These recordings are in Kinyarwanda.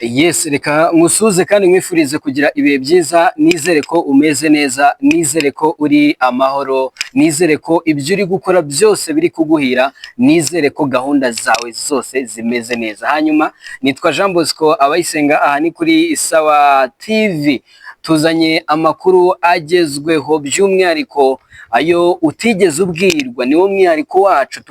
Yes, reka musuze kandi mwifurize kugira ibihe byiza. Nizere ko umeze neza, nizere ko uri amahoro, nizere ko ibyo uri gukora byose biri kuguhira, nizere ko gahunda zawe zose zimeze neza. Hanyuma nitwa Jean Bosco Abayisenga, aha ni kuri Sawa TV. Tuzanye amakuru agezweho, by'umwihariko ayo utigeze ubwirwa, niwo mwihariko wacu.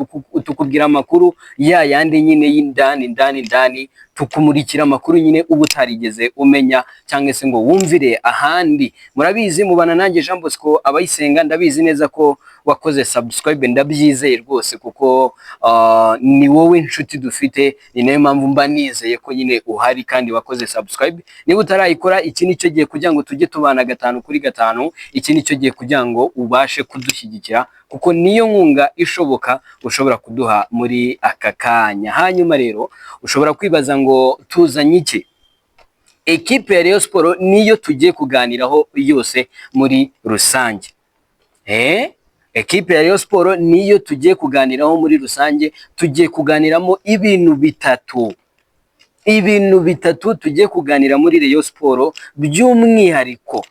Tukubwira amakuru ya yandi nyine y'indani, tukumurikira amakuru nyine uba utarigeze umenya cyangwa se ngo wumvire ahandi. Murabizi, mubana nanjye Jean Bosco Abayisenga, ndabizi neza ko wakoze subscribe, ndabyizeye rwose kuko ni wowe nshuti dufite, ni nayo mpamvu mba nizeye ko nyine uhari kandi wakoze subscribe. Niba utarayikora, iki nicyo gihe kugira ngo tujye tubana 5 kuri 5, iki nicyo gihe kugira ngo ubashe kudushyigikira kuko niyo nkunga ishoboka ushobora kuduha muri aka kanya. Hanyuma rero ushobora kwibaza ngo tuzanye iki? Ekipe ya Rayon Sport niyo tugiye kuganiraho yose muri rusange. Ekipe ya Rayon Sport niyo tugiye kuganiraho muri rusange. Tugiye kuganiramo ibintu bitatu tugiye kuganira muri Rayon Sport by'umwihariko.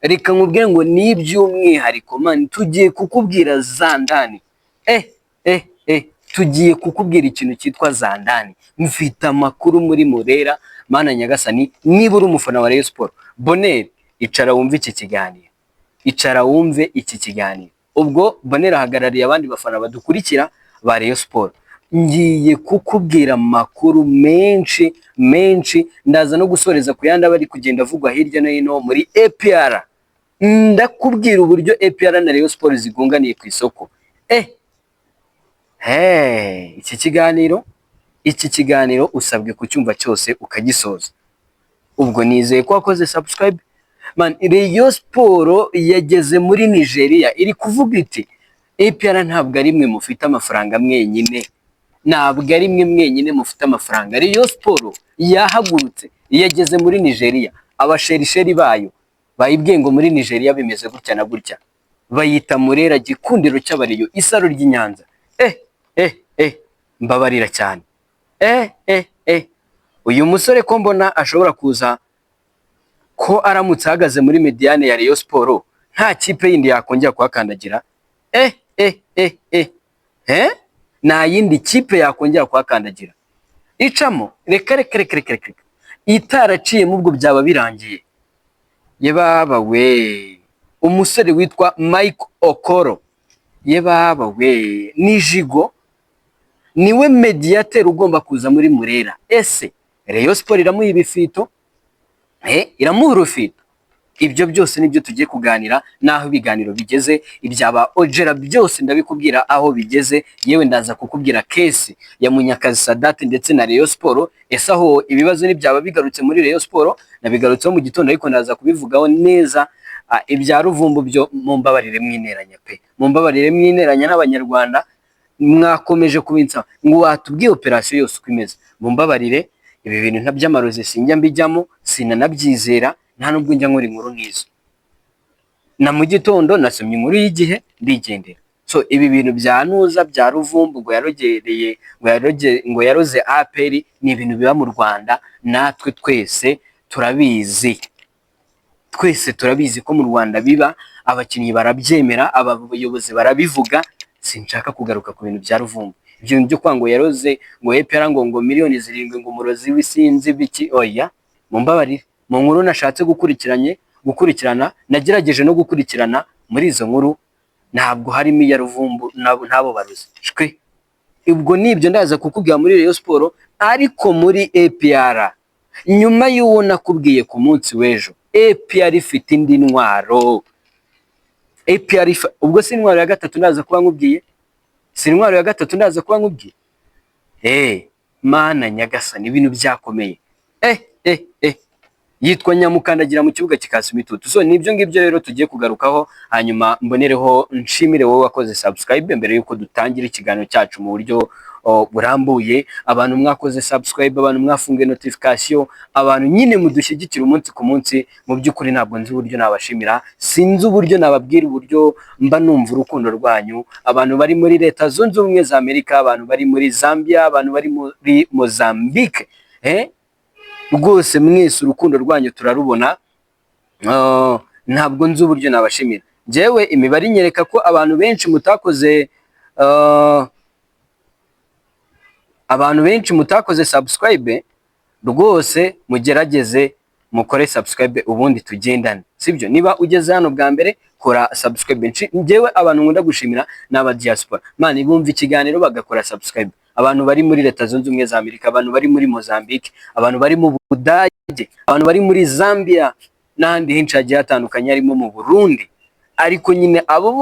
Reka nkubwire ngo ni iby'umwihariko man, tugiye kukubwira zandani. Tugiye kukubwira ikintu cyitwa zandani. Mfite amakuru muri Murera, mana nyagasani. Niba uri umufana wa Rayon Sport, Bonheur, icara wumve iki kiganiro. Icara wumve iki kiganiro. Ubwo Bonheur ahagarariye abandi bafana badukurikira ba Rayon Sport. Ngiye kukubwira amakuru menshi, ndaza no gusoreza ku yandi bari kugenda avugwa hirya no hino muri APR. Ndakubwira uburyo APR na Rayon Sport zigunganiye ku isoko. Iki kiganiro usabwe kucyumva cyose ukagisoza. Ubwo nizeye ko wakoze subscribe. Man, Rayon Sport yageze muri Nigeria, iri kuvuga iti APR ntabwo ari mwe mufite amafaranga mwenyine. Ntabwo ari mwe mwenyine mufite amafaranga. Rayon Sport yahagurutse, yageze muri Nigeria. Abasherisheri bayo bayibwiye ngo muri Nigeria bimeze gutya na gutya. Bayita Murera, gikundiro cy'abariyo, isaro ry'Inyanza. Mbabarira cyane. Uyu musore ko mbona ashobora kuza ko aramutse ahagaze muri mediane ya Rayon Sport, nta kipe yindi yakongera kuhakandagira. Nta yindi kipe yakongera kuhakandagira. Icamo reka itaraciyemo ubwo byaba birangiye. Yebaba we, umusore witwa Mike Okoro, yebaba we, nijigo niwe mediateur ugomba kuza muri Murera. Ese Rayon Sport iramuha ibifito? Iramuha urufito? Ibyo byose nibyo tugiye kuganira, naho ibiganiro bigeze, ibyaba Ojera byose ndabikubwira aho bigeze. Yewe ndaza kukubwira kesi ya Munyakazi Sadat ndetse na Rayon Sport. Ese aho ibibazo nibyaba bigarutse muri Rayon Sport, nabigarutseho mu gitondo, ariko ndaza kubivugaho neza. Ibya Ruvumbu byo mumbabarire mwineranya pe, mumbabarire mwineranya n'Abanyarwanda. Mwakomeje kubinsa ngo watubwiye operation yose uko imeze. Mumbabarire, ibi bintu ntabyamaroze sinjya mbijyamo, sinanabyizera, nta nubwo njya nkora inkuru nk'izo. Na mu gitondo nasomye inkuru y'Igihe ndigendera. So ibi bintu bya Nuza bya Ruvumbu ngo yarogereye, ngo yaroze APR, ni ibintu biba mu Rwanda. Natwe twese turabizi. Twese turabizi ko mu Rwanda biba, abakinnyi barabyemera, abayobozi barabivuga. Sinshaka kugaruka ku bintu bya Ruvumbu. Ibyo byo kwango yaroze ngo APR ngo miliyoni 7 ngo umurozi w'isinzi biki. Oya, mumbabarire. Mu nkuru nashatse gukurikirana, nagerageje no gukurikirana muri izo nkuru, ntabwo harimo iya Ruvumbu nabo baruzi. Shwe. Ubwo nibyo ndaza kukubwira muri Rayon Sport, ariko muri APR nyuma y'uwo nakubwiye ku munsi w'ejo, APR ifite indi ntwaro. APR ubwo si intwaro ya gatatu ndaza kuba nkubwiye, si intwaro ya gatatu ndaza kuba nkubwiye. Mana nyagasani, ibintu byakomeye. Yitwa Nyamukandagira mu kibuga kikasa imitutu. So nibyo ngibyo rero tugiye kugarukaho, hanyuma mbonereho nshimire wowe wakoze subscribe mbere yuko dutangira ikiganiro cyacu mu buryo burambuye. Abantu mwakoze subscribe, abantu mwafunguye notification, abantu nyine mudushyigikira umunsi ku munsi. Mu by'ukuri ntabwo nzi uburyo nabashimira, sinzi uburyo nababwira, uburyo mba numva urukundo rwanyu. Abantu bari muri Leta Zunze Ubumwe za Amerika, abantu bari muri Zambia, abantu bari muri Mozambique, rwose mwese urukundo rwanyu turarubona. Ntabwo nzi uburyo nabashimira. Njyewe imibare inyereka ko abantu benshi mutakoze subscribe, rwose mugerageze mukore subscribe ubundi tugendane, sibyo? Niba ugeze hano bwa mbere kora subscribe. Njyewe abantu nkunda gushimira n'aba diaspora, mani bumva ikiganiro bagakora subscribe. Abantu bari muri Leta Zunze Ubumwe za Amerika, abantu bari muri Mozambique, abantu bari mu Budage, abantu bari muri Zambia n'ahandi henshi hagiye hatandukanye, harimo mu Burundi. Ariko nyine abo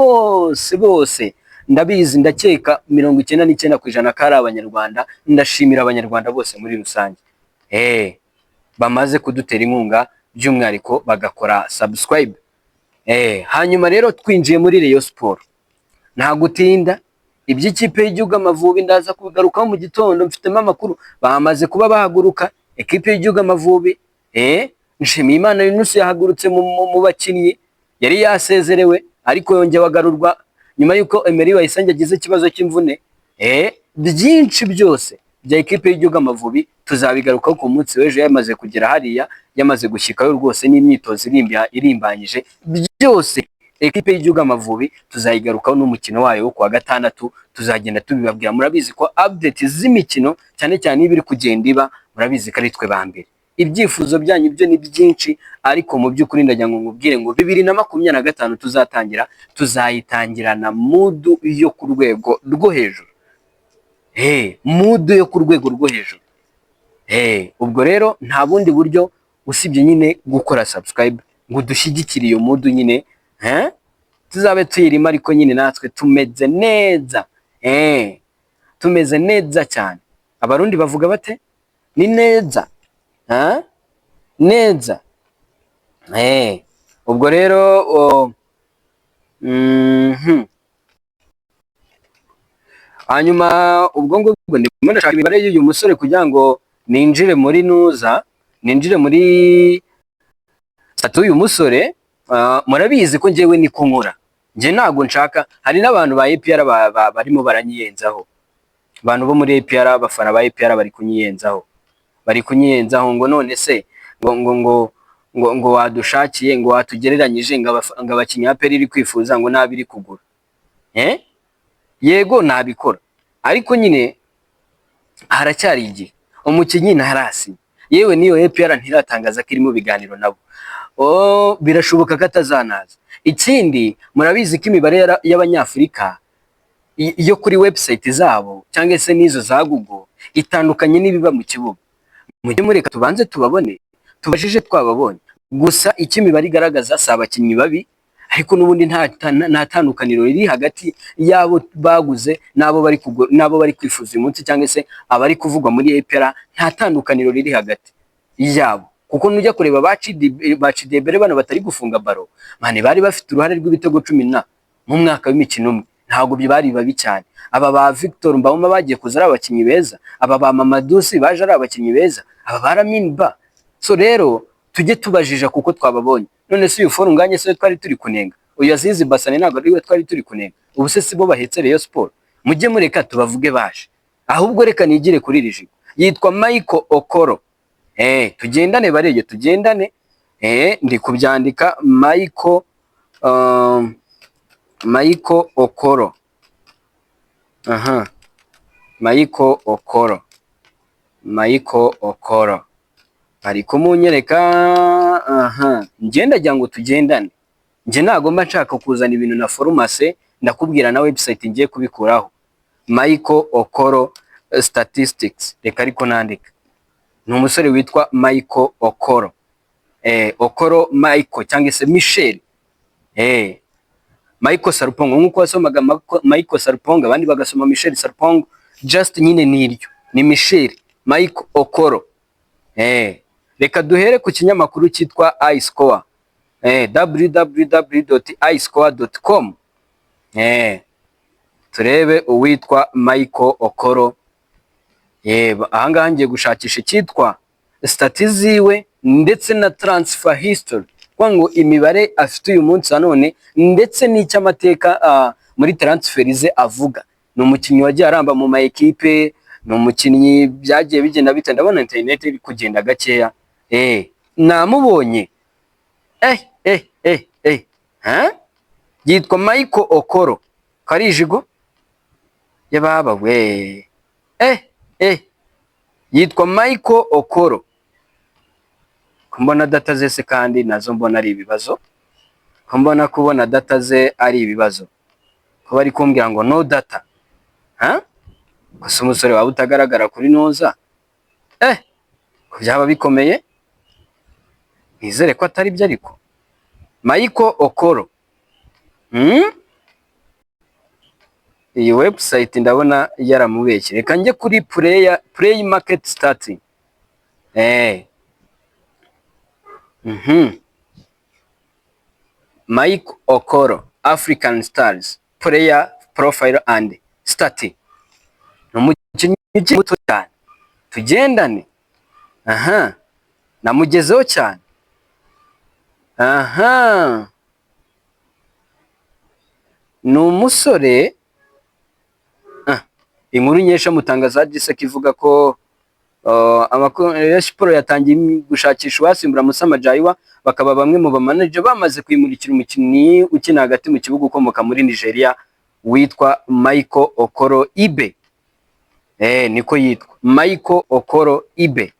bose ndabizi, ndakeka 99% ko ari abanyarwanda. Ndashimira abanyarwanda bose muri rusange bamaze kudutera inkunga, by'umwihariko bagakora subscribe. Hanyuma rero twinjiye muri Rayon Sport, nta gutinda iby'ikipe y'igihugu Amavubi ndaza kugarukaho mu gitondo. Mfitemo amakuru bamaze kuba bahaguruka. Ekipe y'igihugu Amavubi Nshimiyimana Yunus yahagurutse mu bakinnyi, yari yasezerewe ariko yongeye agarurwa nyuma y'uko Emery Bayisenge agize ikibazo cy'imvune. Byinshi byose bya ekipe y'igihugu Amavubi tuzabigarukaho ku munsi w'ejo, yamaze kugera hariya, yamaze gushyikayo rwose n'imyitozo irimbanyije. Byose ekipe y'igihugu Amavubi tuzayigarukaho n'umukino wayo wo kuwa gatandatu, tuzagenda tubibabwira. Murabizi ko update z'imikino cyane cyane ibiri kugenda iba, murabizi ko ari twe ba mbere. Ibyifuzo byanyu byo ni byinshi, ariko mu by'ukuri ndagira ngo nkubwire ngo 2025 tuzayitangirana mudu yo ku rwego rwo hejuru. Mudu yo ku rwego rwo hejuru. Ubwo rero nta bundi buryo usibye nyine gukora subscribe ngo dushyigikire iyo mudu nyine, tuzabe tuyirimo, ariko nyine natwe tumeze neza. Tumeze neza cyane. Abarundi bavuga bate? Ni neza. Neza. Ubwo rero hanyuma ubwo ngubwo ndimo ndashaka imibare y'uyu musore kugira ngo ninjire muri statu y'uyu musore. Murabizi ko njyewe niko nkora. Njye ntago nshaka, hari n'abantu ba APR barimo baranyiyenzaho. Abantu bo muri APR, abafana ba APR bari kunyiyenzaho ngo none se ngo wadushakiye, ngo watugereranyije, ngo abakinnyi APR iri kwifuza ngo nabiri kugura. Yego nabikora, ariko nyine haracyari igihe. Umukinnyi ntarasi, yewe niyo APR ntiratangaza ko iri mu biganiro nabo. Birashoboka ko atazanaza. Ikindi murabizi ko imibare y'Abanyafurika yo kuri website zabo cyangwa se n'izo za Google itandukanye n'ibiba mu kibuga. Mujye mureka tubanze tubabone, tubajije twababonye. Gusa icyo imibare igaragaza si abakinnyi babi, ariko n'ubundi nta tandukaniro riri hagati yabo baguze n'abo bari kwifuza uyu munsi, cyangwa se abari kuvugwa muri APR. Nta tandukaniro riri hagati yabo, kuko nujya kureba bacidebere bano batari gufunga baro, mane bari bafite uruhare rw'ibitego 10 mu mwaka w'imikino umwe. Ntabwo bari babi cyane. Aba ba Victor Mbawoma bagiye kuza ari abakinnyi beza, aba ba Mamadusi baje ari abakinnyi beza, aba ba Lamin Ba. So rero tujye tubajija kuko twababonye. None se uyu foru nganye se twari turi kunenga, uyu Azizi Basane ntabwo ari we twari turi kunenga. Ubu se sibo bahetse Rayon Sport. Mujye mureka tubavuge baje, ahubwo reka nigire kuri Rijigo. Yitwa Michael Okoro. Tugendane bareye, tugendane. Ndi kubyandika Michael Okoro. Michael Okoro ari kumunyereka. Ngenda jya ngo tugendane. Nje nagomba nshaka kuzana ibintu na formase, ndakubwira na website ngiye kubikuraho. Michael Okoro statistics, reka ariko nandika. Ni umusore witwa Michael Okoro. Okoro Michael cyangwa se Michel. Michael Sarpong, nkuko wasomaga Michael Sarpong abandi bagasoma Michel Sarpong, just nyine niryo ni Michel Michael Okoro. Reka duhere ku kinyamakuru cyitwa iScore, www.iscore.com. Turebe uwitwa Michael Okoro. Ahangaha ngiye gushakisha cyitwa statistics ziwe ndetse na transfer history, kwango imibare afite uyu munsi none ndetse n'icyamateka muri transfer ze avuga. Ni umukinnyi wagiye aramba mu ma equipe, ni umukinnyi byagiye bigenda bite. Ndabona internet iri kugenda gakeya, namubonye. Yitwa Michael Okoro, karijigo yababa we. Yitwa Michael Okoro. Kumbona data ze se kandi nazo mbona ari ibibazo. Kumbona kubona data ze ari ibibazo. Kuba ari kumbwira ngo no data. Gusa umusore wawe utagaragara kuri noza. Kubyaba bikomeye. Nizere ko atari byo ariko. Michael Okoro. Iyi website ndabona yaramubeshye. Reka njye kuri play market starting. Mike Okoro, African Stars, player profile and starting. Umukinnyi muto cyane. Tugendane. Namugezeho cyane. Ni umusore. Inkuru nyesha mutangazaji se kivuga ko amakuru ya siporo yatangiye gushakisha uwasimbura Musa Majayiwa, bakaba bamwe mu bamanager bamaze kwimurikira umukinnyi ukina hagati mu kibuga ukomoka muri Nigeria witwa Michael Okoro Ibe. Niko yitwa Michael Okoro Ibe.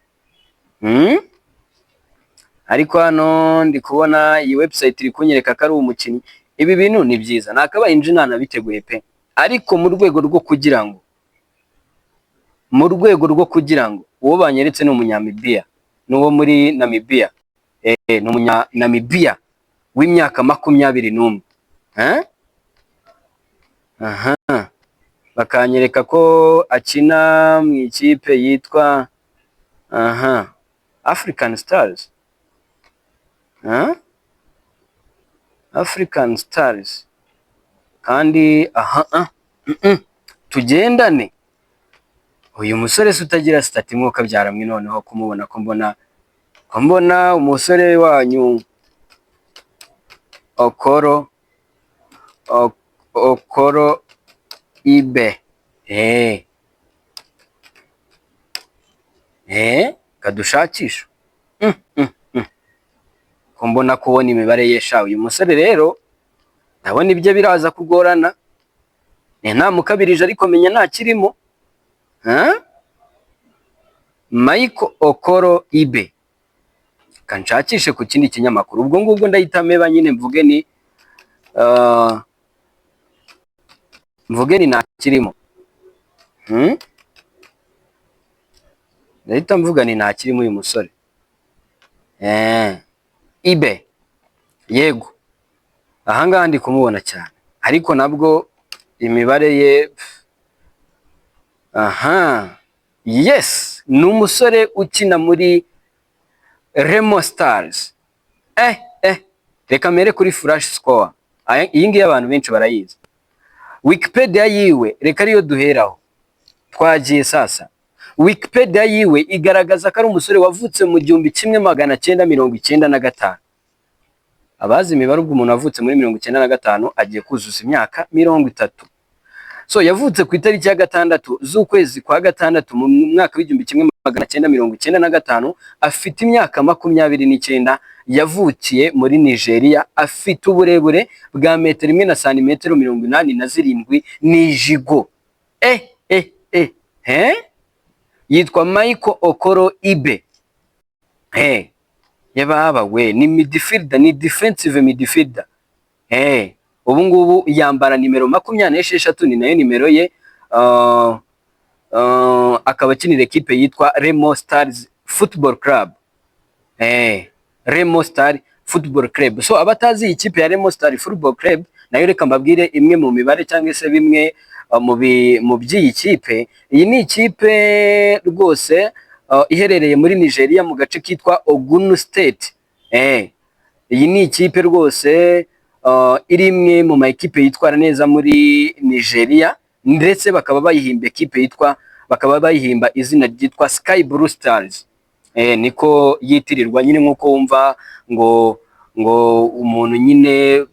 Ariko hano ndi kubona iyi website iri kunyereka ko ari umukinnyi. Ibi bintu ni byiza, nakabaye injinana biteguye pe, ariko mu rwego rwo kugira ngo uwo banyeretse ni umunyamibia, n'uwo muri Namibia. Ni umunyamibia w'imyaka 21. Bakanyereka ko akina mu ikipe yitwa African Stars. African Stars. Kandi tugendane. Uyu musore se utagira stati mwuka byaramwe noneho kumubona ko mbona umusore wanyu Okoro Ibe. Kadushakisha. Kumbona kubona imibare yesha uyu musore rero ndabona ibyo biraza kugorana. Ntamukabirije ariko menya ntakirimo. Michael Okoro Ibe. Kanshakishe ku kindi kinyamakuru. Ubwo ngubwo ndayitameba nyine mvuge ni ntakirimo. Ndahita mvuga ni ntakirimo uyu musore. Ibe. Yego. Ahangaha ndi kumubona cyane. Ariko nabwo imibare ye yes, ni umusore ukina muri Remo Stars. Reka mere kuri flash score. Iyi ngiyi abantu benshi barayizi. Wikipedia yiwe reka ariyo duheraho. Twagiye sasa. Wikipedia yiwe igaragaza ko ari umusore wavutse mu 1995. Abazi imibare ubwo umuntu wavutse muri 1995 agiye kuzuza imyaka 30. So yavutse ku itariki ya 6 z'ukwezi kwa 6 mu mwaka w'1995, afite imyaka 29. Yavukiye muri Nigeria, afite uburebure bwa metero 1 na santimetero 87. Ni jigo. Yitwa Michael Okoro Ibe. Yababa we, ni midfielder, ni defensive midfielder. Ubu ngubu yambara nimero 26, ni nayo nimero ye. Akaba akinira equipe yitwa Remo Stars Football Club. Remo Star Football Club. So abatazi iyi kipe ya Remo Star Football Club, nayo reka mbabwire imwe mu mibare cyangwa se bimwe mu by'iyi kipe. Iyi ni ikipe rwose iherereye muri Nigeria mu gace kitwa Ogun State. Iyi ni ikipe rwose iri imwe mu makipe yitwara neza muri Nigeria, ndetse bakaba bayihimba izina ryitwa Sky Blue Stars. Niko yitirirwa nyine nkuko wumva ngo umuntu nyine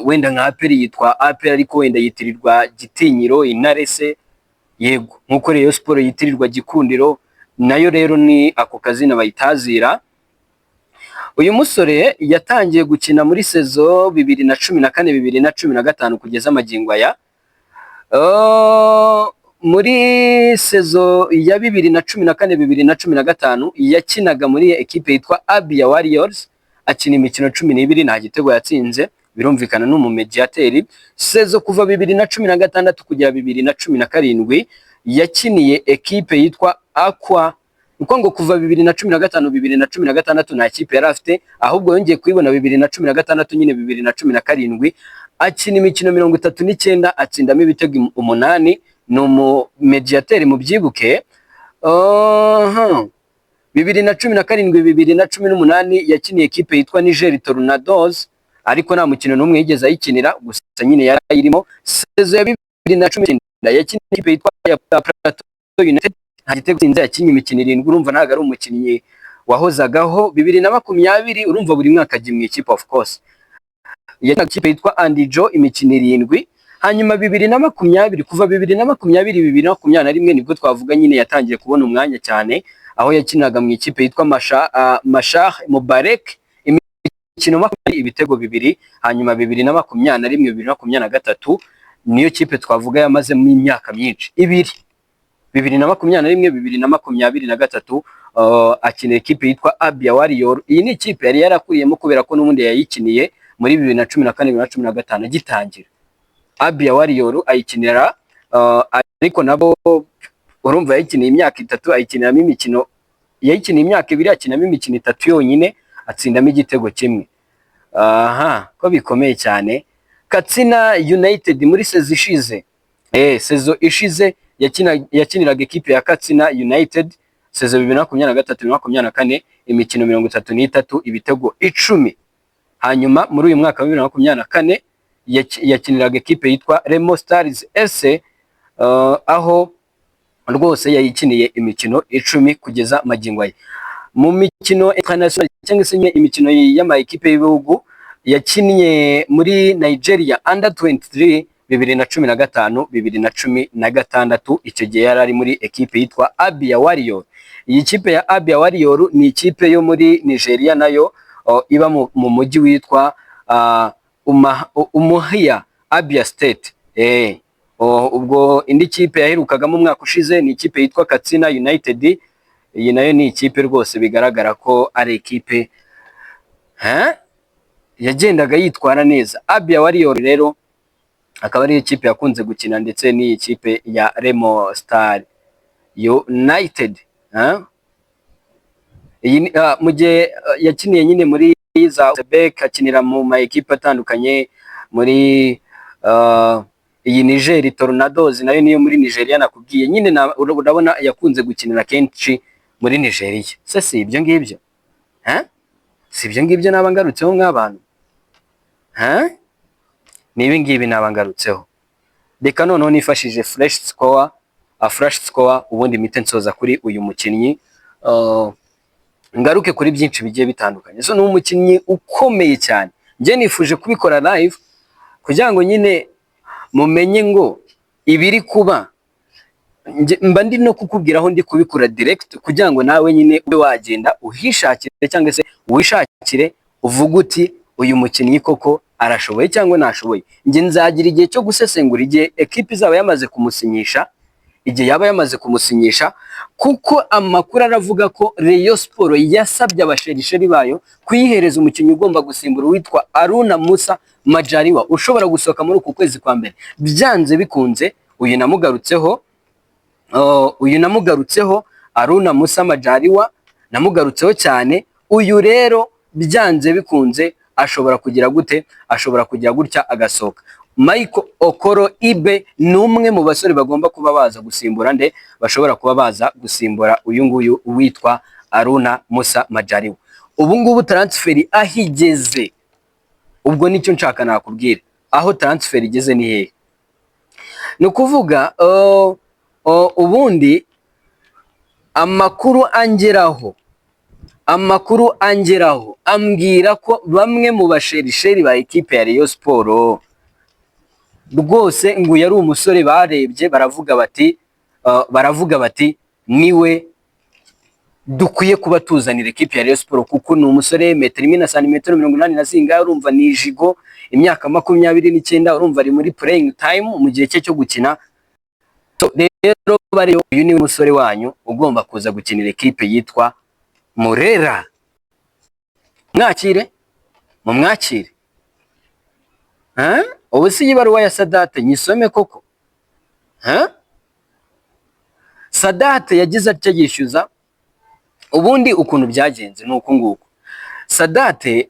wenda nka APR yitwa APR, ariko wenda yitirirwa Gitinyiro, Intare se. Yego, nkuko Rayon Sport yitirirwa Gikundiro, nayo rero ni ako kazina bayitazira. Uyu musore yatangiye gukina muri sezo 2014 2015 kugeza magingo aya. Muri sezo ya 2014 2015 yakinaga muri ekipe yitwa Abia Warriors, akina imikino 12 nta gitego yatsinze, birumvikana n'umumediateri. Sezo kuva 2016 kugera 2017 yakiniye ekipe yitwa Aqua, uko ngo kuva 2015 2016 nta kipe yari afite, ahubwo yongeye kuyibona 2016 nyine 2017 akina imikino 39 atsindamo ibitego 8. ni umumediateri mu byibuke. 2017 2018 yakiniye ekipe yitwa Niger Tornadoes, ariko nta mukino n'umwe yigeze ayikinira, gusa nyine yari ayirimo. Sezo ya 2019 yakiniye ekipe yitwa Plateau United, nta gitego yatsinze, yakinnye imikino 7, urumva ntago ari umukinnyi wahozagaho. 2020 urumva buri mwaka agiye mu ikipe of course, yakinaga ikipe yitwa Andijo imikino 7. Hanyuma 2020 kuva 2020 2021 nibwo twavuga nyine yatangiye kubona umwanya cyane, aho yakinaga mu ikipe yitwa Mashar Mubarek imikino 20 ibitego 2. Hanyuma 2021 2023 niyo kipe twavuga yamaze mu imyaka myinshi 2. 2021 2023 akina ekipe yitwa Abia Warrior. Iyi ni ikipe yari yarakuriyemo kubera ko n'ubundi yayikiniye muri 2014 2015 gitangira. Abia Warrior ayikinira, ariko nabo urumva yayikiniye imyaka 3, ayikiniramo imikino, yayikiniye imyaka 2 akinamo imikino 3 yonyine atsindamo igitego 1. Ko bikomeye cyane. Katsina United muri sezo ishize, sezo ishize yakiniraga ekipe ya Katsina United, sezo 2023 2024 imikino 33 ibitego 10. Hanyuma muri uyu mwaka wa 2024 yakiniraga ekipe yitwa Remo Stars SC, aho rwose yayikiniye imikino 10 kugeza magingo aya. Mu mikino international cyangwa se imikino y'ama ekipe y'ibihugu yakiniye muri Nigeria Under 23 2015 2016, icyo gihe yari ari muri ekipe yitwa Abia Warrior. Iyi kipe ya Abia Warrior ni ikipe yo muri Nigeria, nayo iba mu mujyi witwa Umuhia Abia State. Ubwo indi kipe yaherukagamo umwaka ushize ni ikipe yitwa Katsina United. Iyi nayo ni ikipe rwose bigaragara ko ari ikipe yagendaga yitwara neza. Abia Warrior rero akaba ari ikipe yakunze gukina ndetse ni ikipe ya Remo Star United. Iyi mu gihe yakiniye nyine muri za Quebec, akinira mu ma ekipe atandukanye muri iyi Niger Tornadoes, nayo niyo muri Nigeria nakubwiye nyine. Urabona yakunze gukinira kenshi muri Nigeria. Si ibyo ngibyo, si ibyo ngibyo nabangarutseho nk'abantu, ni ibi ngibi nabangarutseho. Reka noneho nifashije flash score ubundi mite nsoza kuri uyu mukinnyi, ngaruke kuri byinshi bigiye bitandukanye. So ni umukinnyi ukomeye cyane, njye nifuje kubikora live kugira ngo nyine mumenye ngo ibiri kuba, mba ndi no kukubwiraho ndi kubikora direct kugira ngo nawe nyine ube wagenda uhishakire cyangwa se wishakire uvuga uti uyu mukinnyi koko arashoboye cyangwa ntashoboye. Njye nzagira igihe cyo gusesengura igihe ekipe izaba yamaze kumusinyisha, igihe yaba yamaze kumusinyisha, kuko amakuru aravuga ko Rayon Sport yasabye abasherisheri bayo kuyihereza umukinnyi ugomba gusimbura witwa Aruna Musa Majaliwa ushobora gusohoka muri uku kwezi kwa mbere. Byanze bikunze uyu namugarutseho Aruna Musa Majaliwa namugarutseho cyane. Uyu rero byanze bikunze ashobora kugira gute, ashobora kugira gutya agasohoka. Michael Okoro Ibe ni umwe mu basore bagomba kuba baza gusimbura bashobora kuba baza gusimbura uyu nguyu witwa Aruna Musa Majaliwa. Ubu ngubu transfer ahigeze, ubwo nicyo nshaka nakubwira, aho transfer igeze ni hehe. Ni ukuvuga ubundi amakuru angeraho ambwira ko bamwe mu basherisheri ba ekipe ya Rayon Sport rwose ngo yari umusore barebye baravuga bati niwe dukwiye kuba tuzanira ekipe ya Rayon Sport, kuko ni umusore metero imwe na santimetero 80 na zingahe, urumva ni ijigo, imyaka 29, urumva ari muri playing time mu gihe cye cyo gukina. So rero bariyo, uyu ni umusore wanyu ugomba kuza gukinira ekipe yitwa Murera. Mwakire, mumwakire. Ubu si ibaruwa ya Sadate nyisome koko? Sadate yagize atya yishyuza. Ubundi ukuntu byagenze nuko nguko. Sadate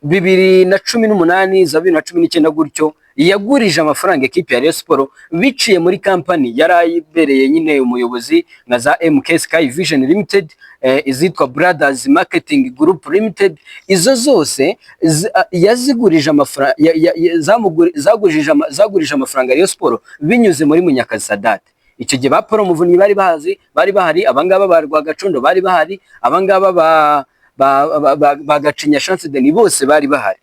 2018 za 2019 gutyo yagurije amafaranga ekipe ya Rayon Sport biciye muri company yarayibereye nyine umuyobozi nka za MK Sky Vision Limited, izitwa Brothers Marketing Group Limited. Izo zose yazigurije amafaranga, zagurije amafaranga Rayon Sport binyuze muri Munyakazi Sadate. Icyo gihe ba Paul Muvunyi bari bahari, abangaba ba Rwagacondo bari bahari, abangaba ba Gacinya Chance Denis bose bari bahari.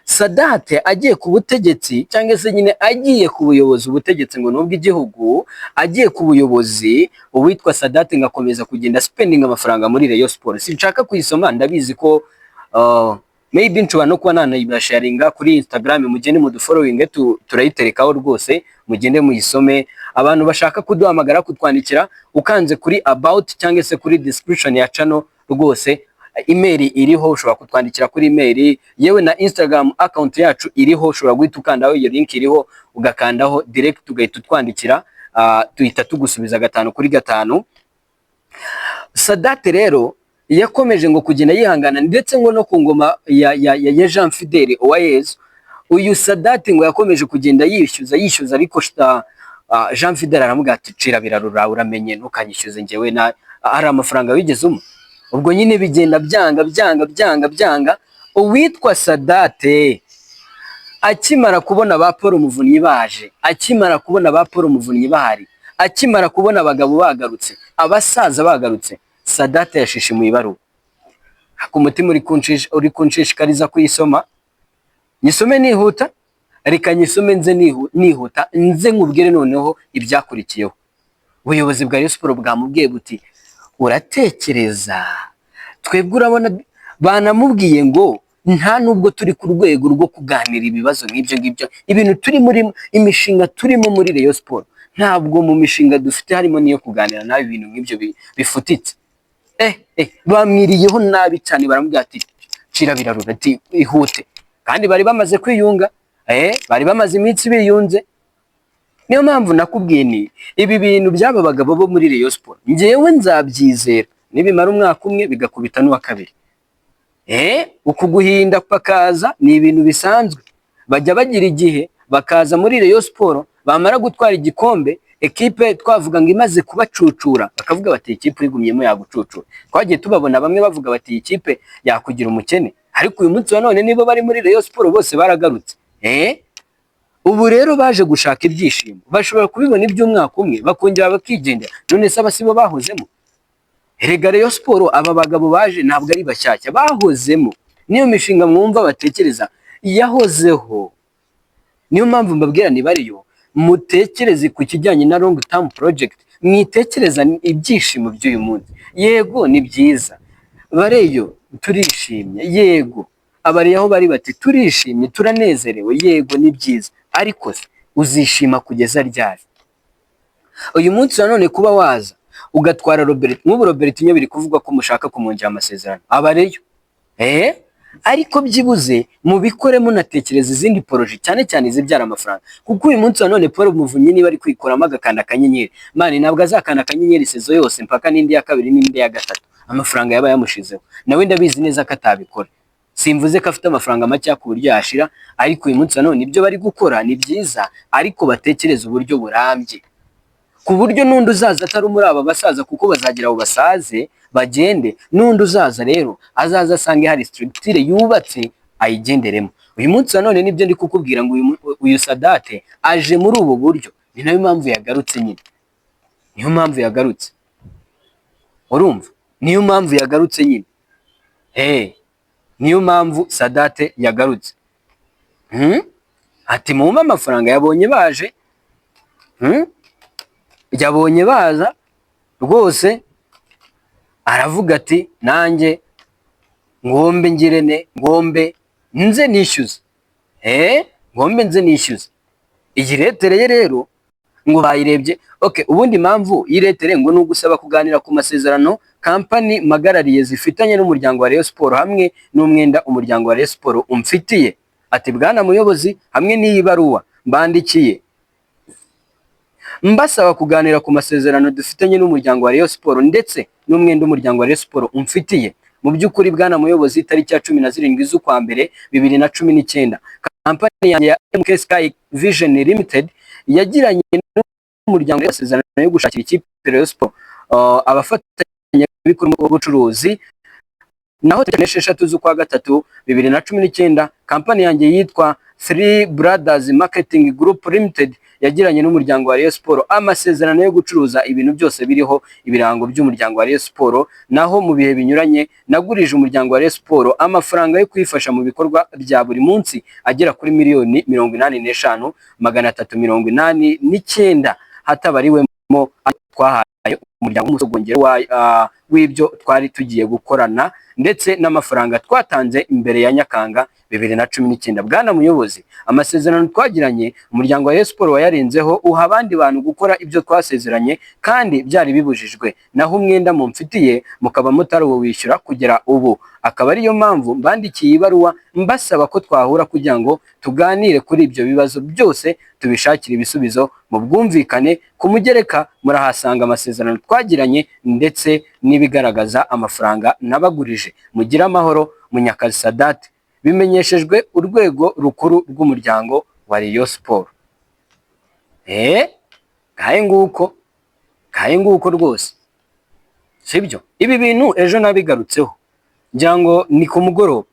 Sadate agiye ku butegetsi cyangwa se nyine agiye ku buyobozi, ubutegetsi ngo nubwo igihugu, agiye ku buyobozi, uwitwa Sadate ngakomeza kugenda spending amafaranga muri Rayon Sport. Sinshaka kuyisoma, ndabizi ko maybe nshobora no kuba nanayibasharinga kuri Instagram, mugende mu following turayiterekaho rwose, mugende muyisome. Abantu bashaka kuduhamagara kutwandikira, ukanze kuri about cyangwa se kuri description ya channel rwose, email iriho, ushobora kutwandikira kuri email, yewe na Instagram account yacu iriho, ushobora guhita ukandaho iyo link iriho, ugakandaho direct ugahita utwandikira, tuhita tugusubiza 5 kuri 5. Sadate rero yakomeje ngo kugenda yihangana, ndetse ngo no ku ngoma ya Jean Fidele Owayezu, uyu Sadate ngo yakomeje kugenda yishyuza, ariko Jean Fidele aramubwira ati cira birarura, uramenye ntukanyishyuze njyewe na ari amafaranga wigeze umwe. Ubwo nyine bigenda byanga. Uwitwa Sadate akimara kubona ba Paul Muvunyi baje, akimara kubona ba Paul Muvunyi bahari, akimara kubona abagabo bagarutse, abasaza bagarutse, Sadate yashishimuye ibaruwa. Ku mutima uri kunshishikariza kuyisoma, nyisome nihuta, reka nyisome nze nihuta, nze nkubwire noneho ibyakurikiyeho. Ubuyobozi bwa Rayon Sport bwamubwiye buti uratekereza, twebwe urabona, banamubwiye ngo nta nubwo turi ku rwego rwo kuganira ibibazo nk'ibyo ngibyo, ibintu turi muri imishinga turimo muri Rayon Sport, ntabwo mu mishinga dufite harimo niyo kuganira nawe ibintu nk'ibyo bifutitse. Bamwiriyeho nabi cyane, baramubwira ati cira birarura, ati ihute. Kandi bari bamaze kwiyunga, bari bamaze iminsi biyunze. Niyo mpamvu nakubwiye ni ibi bintu by'aba bagabo bo muri Rayon Sport njyewe nzabyizera nibimara umwaka umwe bigakubita n'uwa kabiri. Uku guhinda pakaza ni ibintu bisanzwe, bajya bagira igihe bakaza muri Rayon Sport, bamara gutwara igikombe, ekipe twavuga ngo imaze kubacucura, bakavuga bati ikipe igumyemo yagucucura. Twagiye tubabona bamwe bavuga bati ikipe yakugira umukene, ariko uyu munsi wa none nibo bari muri Rayon Sport bose baragarutse. Ubu rero baje gushaka ibyishimo, bashobora kubibona iby'umwaka umwe bakongera bakigendera. None se abasibo bahozemo? Erega Rayon Sport aba bagabo baje ntabwo ari bashyashya, bahozemo. Niyo mishinga mwumva batekereza yahozeho. Niyo mpamvu mbabwira ni bariyo mutekereze ku kijyanye na long term project, mwitekereza ibyishimo by'uyu munsi. Yego ni byiza, bareyo turishimye, yego abariyaho bari bati turishimye turanezerewe, yego ni byiza, ariko uzishima kugeza ryari? Uyu munsi nanone kuba waza ugatwara Robert, nk'ubu Robert nyo biri kuvuga ko mushaka kumwongera amasezerano, abareyo ariko byibuze mubikoremo, natekereza izindi poroje cyane cyane izibyara amafaranga, kuko uyu munsi nanone Paul Muvunyi niba ari kwikoramo agakanda akanyenyeri, mani ntabwo azakanda akanyenyeri sezo yose mpaka n'indi ya kabiri n'indi ya gatatu amafaranga yaba yamushizeho. Nawe ndabizi neza ko atabikora, simvuze ko afite amafaranga make ku buryo yashira, ariko uyu munsi nanone ibyo bari gukora ni byiza, ariko batekereza uburyo burambye, ku buryo n'undi uzaza atari muri aba basaza, kuko bazagira abo basaze bagende, n'undi uzaza rero azaza asange hari structure yubatse ayigenderemo. Uyu munsi nanone nibyo ndi kukubwira ngo uyu Sadate aje muri ubu buryo, ni nayo mpamvu yagarutse nyine, niyo mpamvu yagarutse, urumva, niyo mpamvu yagarutse nyine, niyo mpamvu Sadate yagarutse. Ati mumpa amafaranga, yabonye baje, yabonye baza rwose, aravuga ati nanjye ngombe ngirene, ngombe nze nishyuza, ngombe nze nishyuza. Iyi letere rero ngo bayirebye, okay, ubundi impamvu yiretere ngo nugusaba kuganira ku masezerano kampani magarariye zifitanye n'umuryango wa Rayon Sport hamwe n'umwenda umuryango wa Rayon Sport umfitiye. Ati bwana muyobozi, hamwe n'iyi baruwa mbandikiye mbasaba kuganira ku masezerano dufitanye n'umuryango wa Rayon Sport ndetse n'umwenda umuryango wa Rayon Sport umfitiye. Mu by'ukuri bwana muyobozi, tariki ya 17 z'ukwa mbere 2019 kampani yanjye ya MK Sky Vision Limited yagiranye n'umuryango w'amasezerano yo gushakira ikipe Rayon Sport abafatanya bikorwa ubucuruzi. Naho tariki 6 z'ukwa gatatu 2019 kampani yanjye yitwa Three Brothers Marketing Group Limited yagiranye n'umuryango wa Rayon Sport amasezerano yo gucuruza ibintu byose biriho ibirango by'umuryango wa Rayon Sport. Naho mu bihe binyuranye nagurije umuryango wa Rayon Sport amafaranga yo kwifasha mu bikorwa bya buri munsi agera kuri miliyoni 85,389 hatabariwemo twahaye umuryango umusogongero w'ibyo twari tugiye gukorana ndetse n'amafaranga twatanze imbere ya Nyakanga 2019. Bwana muyobozi, amasezerano twagiranye umuryango wa Rayon Sport wayarenzeho uha abandi bantu gukora ibyo twasezeranye kandi byari bibujijwe, naho umwenda mumfitiye mukaba mutari wo wishyura kugera ubu. Akaba ariyo mpamvu mbandikiye ibaruwa mbasaba ko twahura kugira ngo tuganire kuri ibyo bibazo byose tubishakira ibisubizo mu bwumvikane. Ku mugereka murahasanga amasezerano twagiranye ndetse n'ibigaragaza amafaranga nabagurije. Mugira amahoro, Munyakazi Sadat. Bimenyeshejwe urwego rukuru rw'umuryango wa Rayon Sport. Kaye nguko rwose, sibyo? Ibi bintu ejo nabigarutseho ngira ngo ni ku mugoroba.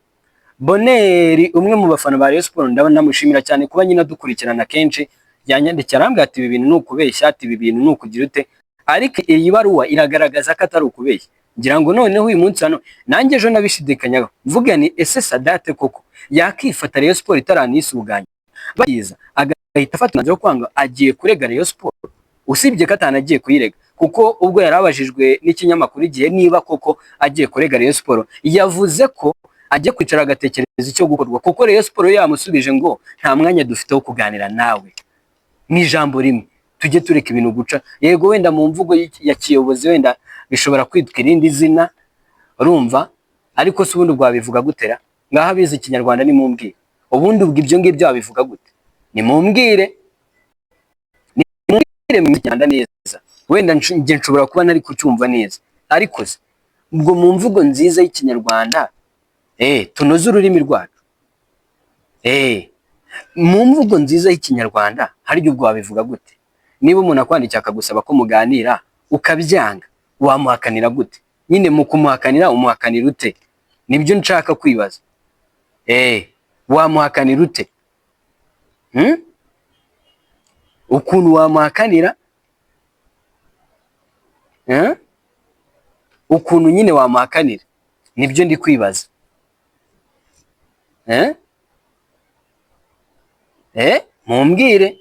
Boneri, umwe mu bafana ba Rayon Sport, ndabona namushimira cyane kuba nyina dukurikirana kenshi, yanyandikira arambwira ati ibi bintu nukubeshya, ati ibi bintu nukugira ute, ariko iyi baruwa iragaragaza ko atari ukubeshya. Ngira ngo noneho uyu munsi hano nanjye ejo nabishidikanyaga mvuga ni ese Sadat koko yakifata Rayon Sport itaranisuuganya bagiza agahita afata umwanzuro kwanga agiye kurega Rayon Sport, usibye ko atanagiye kuyirega kuko ubwo yarabajijwe n'ikinyamakuru Igihe niba koko agiye kurega Rayon Sport yavuze ko agiye kwicara agatekereza icyo gukorwa, kuko Rayon Sport yamusubije ngo nta mwanya dufite wo kuganira nawe. Ni ijambo rimwe, tujye tureka ibintu guca. Yego wenda mu mvugo ya kiyobozi wenda bishobora kwitwa irindi zina, urumva, ariko se ubundi bwabivuga gutera ngaho abizi Ikinyarwanda nimumbwire. Ubundi ubwo ibyo ngibyo wabivuga gute? Nimumbwire mu Kinyarwanda neza. Wenda nje nshobora kuba nari kucyumva neza, ariko se ubwo mu mvugo nziza y'Ikinyarwanda tunoze ururimi rwacu. Mu mvugo nziza y'Ikinyarwanda hari ubwo wabivuga gute? Niba umuntu akwandikiye akagusaba ko muganira ukabyanga, wamuhakanira gute? Nyine mu kumuhakanira umuhakanira ute? Nibyo nshaka kwibaza. Wamuhakanira ute? Ukuntu wamuhakanira? Ukuntu nyine wamuhakanira? Nibyo ndi kwibaza. Mumbwire.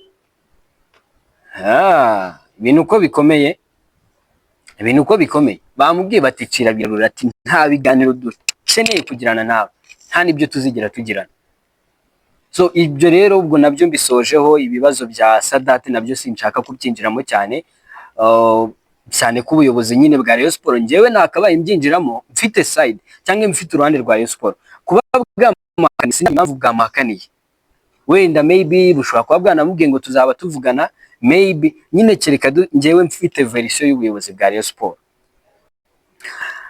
Ibintu uko bikomeye. Ibintu uko bikomeye. Bamubwiye bati cira birarura, ati nta biganiro dukeneye kugirana nawe, nta nibyo tuzigera tugirana. So ibyo rero ubwo nabyo mbisojeho. Ibibazo bya Sadat nabyo sinshaka kubyinjiramo cyane, cyane ko ubuyobozi nyine bwa Rayon Sport ngewe nakabaye mbyinjiramo mfite side cyangwa mfite uruhande rwa Rayon Sport. Kuba bwamakanisi impamvu bwamakaniye, wenda maybe bushobora kuba bwanamubwiye ngo tuzaba tuvugana, maybe nyine kereka ngewe mfite version y'ubuyobozi bwa Rayon Sport.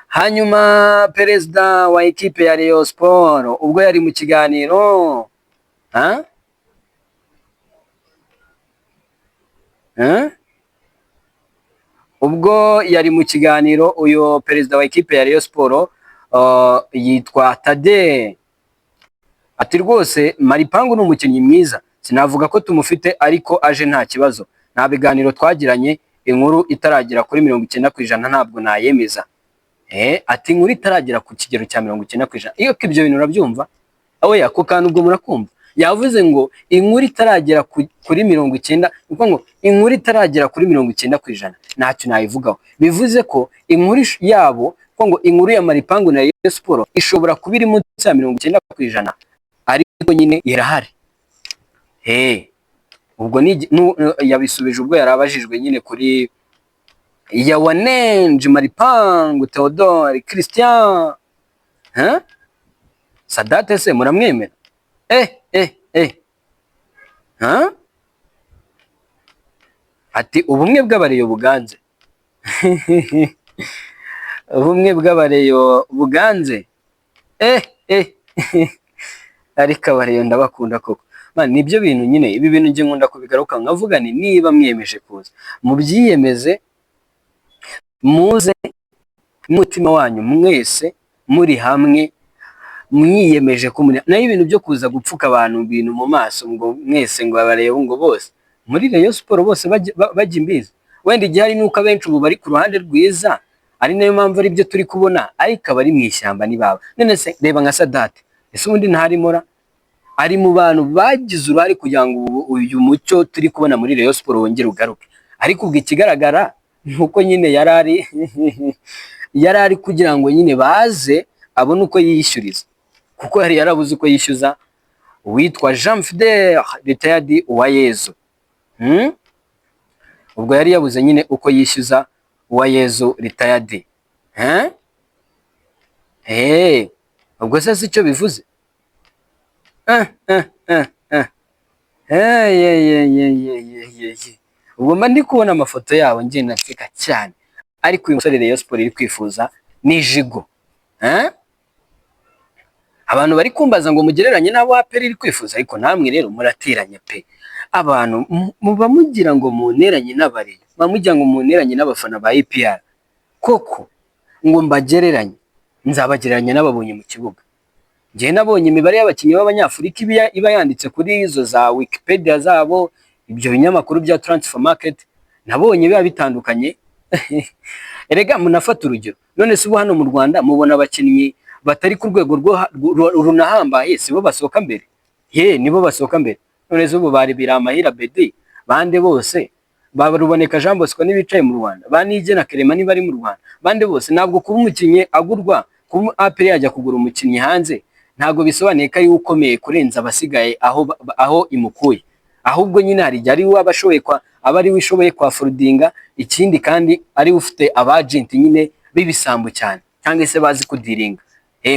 Hanyuma perezida wa ekipe ya Rayon Sport ubwo yari mu kiganiro ubwo yari mu kiganiro uyu perezida wa ekipe ya Rayon Sport yitwa Tade, ati rwose Maripangu ni umukinnyi mwiza, sinavuga ko tumufite ariko aje nta kibazo, nta biganiro twagiranye, inkuru itaragera kuri 90% ntabwo nayemeza. Ati inkuru itaragera ku kigero cya 90%. Iyo ibyo bintu urabyumva? Oya, ko kandi ubwo murakumva yavuze ngo inkuru itaragera kuri 90%, uko ngo inkuru itaragera kuri 90% ntacyo nayivugaho. Bivuze ko inkuru yabo ko ngo inkuru ya Maripangu na Rayon Sport ishobora kuba iri munsi ya 90%, ariko nyine irahari. Ubwo yabisubije ubwo yarabajijwe nyine kuri ya wanenje Maripangu Theodore Christian. Sadate se muramwemera? Ati ubumwe bw'abareyo buganze. Ubumwe bw'abareyo buganze. Ariko abareyo ndabakunda koko. Man, nibyo bintu nyine, ibi bintu nje nkunda kubigaruka nkavuga ni niba mwiyemeje kuza mubyiyemeze, muze umutima wanyu mwese muri hamwe mwiyemeje kumenya. Nayo ibintu byo kuza gupfuka abantu ibintu mu maso ngo mwese ngo abareyo ngo bose muri Rayon Sport bose bajya imbizi. Wenda igihari nuko abenshi ubu bari ku ruhande rwiza, ari nayo mpamvu ari byo turi kubona, ariko abari mu ishyamba ni baba. None se reba nka Sadate, ese ubundi ntarimora ari mu bantu bagize uruhare kugira ngo uyu mucyo turi kubona muri Rayon Sport wongere ugaruke. Ariko ubwo ikigaragara nuko nyine yarari kugira ngo nyine baze abone uko yishyuriza, kuko yari yarabuze uko yishyuza uwitwa Jean Fidel retired Uwayezu. Ubwo yari yabuze nyine uko yishyuza Uwayezu retired. Ubwo se icyo bivuze? Ubwo mba ndi kubona amafoto yabo ngiye naseka cyane, ariko uyu musore Rayon Sport iri kwifuza ni Jigo. Abantu bari kumbaza ngo mugereranye n'abo APR iri kwifuza, ariko namwe rero murateranye pe. Abantu muba mugira ngo muneranye n'abareyo, mugira ngo muneranye n'abafana ba APR. Koko ngo mbagereranye, nzabagereranya n'ababonye mu kibuga. Ngiye nabonye imibare y'abakinnyi b'Abanyafurika iba yanditse kuri izo za Wikipedia zabo, ibyo binyamakuru bya Transfer Market, nabonye biba bitandukanye. Erega munafata urugero, none se ubu hano mu Rwanda mubona abakinnyi batari ku rwego runahambaye sibo basohoka mbere? Nibo basohoka mbere. None se ubu bari Biramahira Bedi bande bose, Ruboneka Jean Bosco nibicaye mu Rwanda, Banije na Clement ni bari mu Rwanda, bande bose ntabwo kuba umukinnyi agurwa, kuba APR yajya kugura umukinnyi hanze ntabwo bisobanuye ko ari ukomeye kurenza abasigaye aho imukuye. Ahubwo nyine hari ari wabashoboye abari wishoboye kwa Fordinga, ikindi kandi ari ufite abagent nyine bibisambu cyane cyangwa se bazi kudiringa.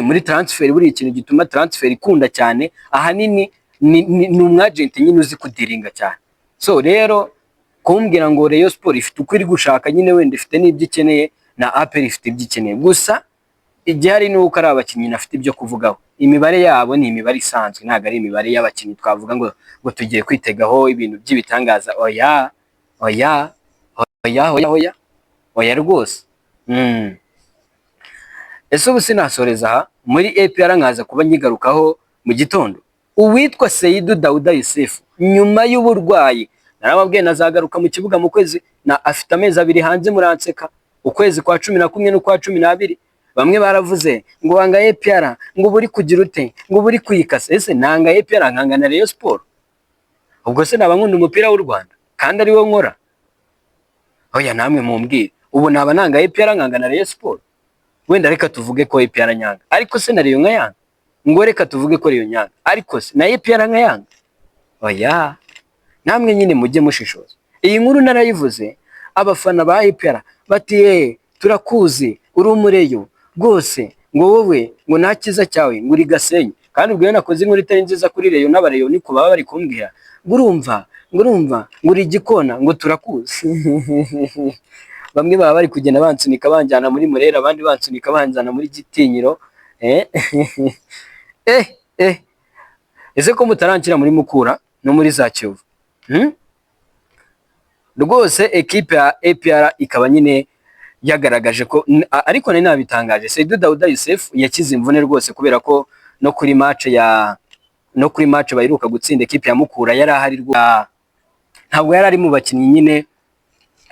Muri transfer buri ikintu gituma transfer ikunda cyane ahanini ni umwagent nyine uzi kudiringa cyane. So rero kumbwira ngo Rayon Sport ifite uko iri gushaka nyine, wenda ifite n'ibyo ikeneye na APR ifite ibyo ikeneye, gusa igihari nuko ari abakinnyi nafite ibyo kuvugaho. Imibare yabo ni imibare isanzwe, ntago ari imibare y'abakinnyi twavuga ngo tugiye kwitegaho ibintu by'ibitangaza. Oya rwose. Ese ubu sinasoreza aha muri APR nkaza kuba nyigarukaho mu gitondo. Uwitwa Seydou Daouda Youssef nyuma y'uburwayi narababwiye nazagaruka mu kibuga mu kwezi, na afite amezi 2 hanze muranseka, ukwezi kwa 11 n'ukwa 12. Bamwe baravuze ngo wanga APR, ngo buri kugira ute, ngo buri kuyikasa. Ese nanga APR nkanga na Rayon Sport? Ubwo se nabankunda umupira w'u Rwanda kandi ari wo nkora? Oya namwe mumbwire, ubu naba nanga APR nkanga na Rayon Sport? Wenda reka tuvuge ko APR nyanga, ariko se na Rayon nkayanga. Ngo reka tuvuge ko Rayon nyanga, ariko se na APR nkayanga. Oya namwe nyine mujye mushishoza. Iyi nkuru narayivuze, abafana ba APR bati turakuzi uri umureyo rwose, ngo wowe ngo nta kiza cyawe ngo uri Gasenyi. Kandi ubwo nakoze inkuru itari nziza kuri Rayon n'abareyo niko baba bari kumbwira ngurumva ngo uri Gikona ngo turakuzi. Bamwe baba bari kugenda bansunika banjyana muri Murera, abandi bansunika banjyana muri Gitinyiro. Ese ko mutarankira muri Mukura no muri za Kiyovu? Rwose equipe ya APR ikaba nyine yagaragaje ko, ariko nari nabitangaje, Seydou Daouda Youssef yakize imvune rwose, kubera ko no kuri match bayiruka gutsinda equipe ya Mukura yari ahari rwose. Ntabwo yari ari mu bakinnyi nyine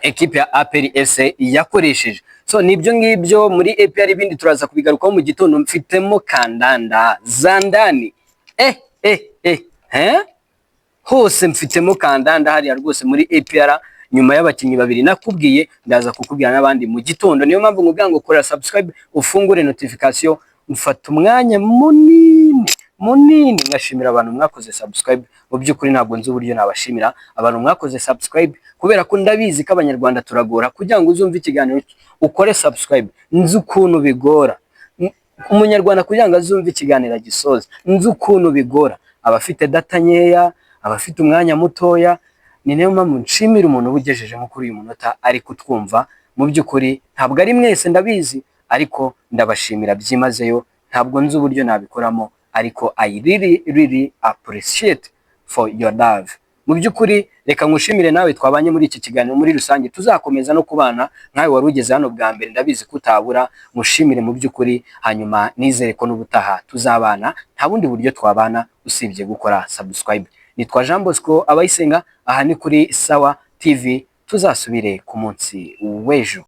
equipe ya APR FC yakoresheje. So nibyo ngibyo muri APR, ibindi turaza kubigarukaho mu gitondo. Mfitemo kandanda zandani hose mfitemo kandanda hariya rwose muri APR nyuma y'abakinnyi babiri nakubwiye ndaza kukubwira n'abandi mu gitondo. Niyo mpamvu nkubwira ngo kora subscribe ufungure notification. Mfata umwanya munini ngashimira abantu mwakoze subscribe. Mu by'ukuri ntabwo nzi uburyo nabashimira abantu mwakoze subscribe, kubera ko ndabizi ko abanyarwanda turagora kugira ngo uzumve ikiganiro ukore subscribe. Nzi ukuntu bigora umunyarwanda kugira ngo azumve ikiganiro gisoza, nzi ukuntu bigora abafite data nkeya, abafite umwanya mutoya. Ni nayo mpamvu nshimira umuntu ubugejeje nko kuri uyu munota ari kutwumva. Mu by'ukuri ntabwo ari mwese ndabizi, ariko ndabashimira byimazeyo. Ntabwo nzi uburyo nabikoramo, ariko I really appreciate for your love. Mu by'ukuri reka ngushimire nawe twabanye muri iki kiganiro. Muri rusange tuzakomeza no kubana nkawe wari ugeze hano bwa mbere, ndabizi kutabura. Ngushimire mu by'ukuri, hanyuma nizere ko n'ubutaha tuzabana nta bundi buryo twabana usibye gukora subscribe. Nitwa Jean Bosco Abayisenga, aha ni kuri Sawa TV. Tuzasubire ku munsi w'ejo.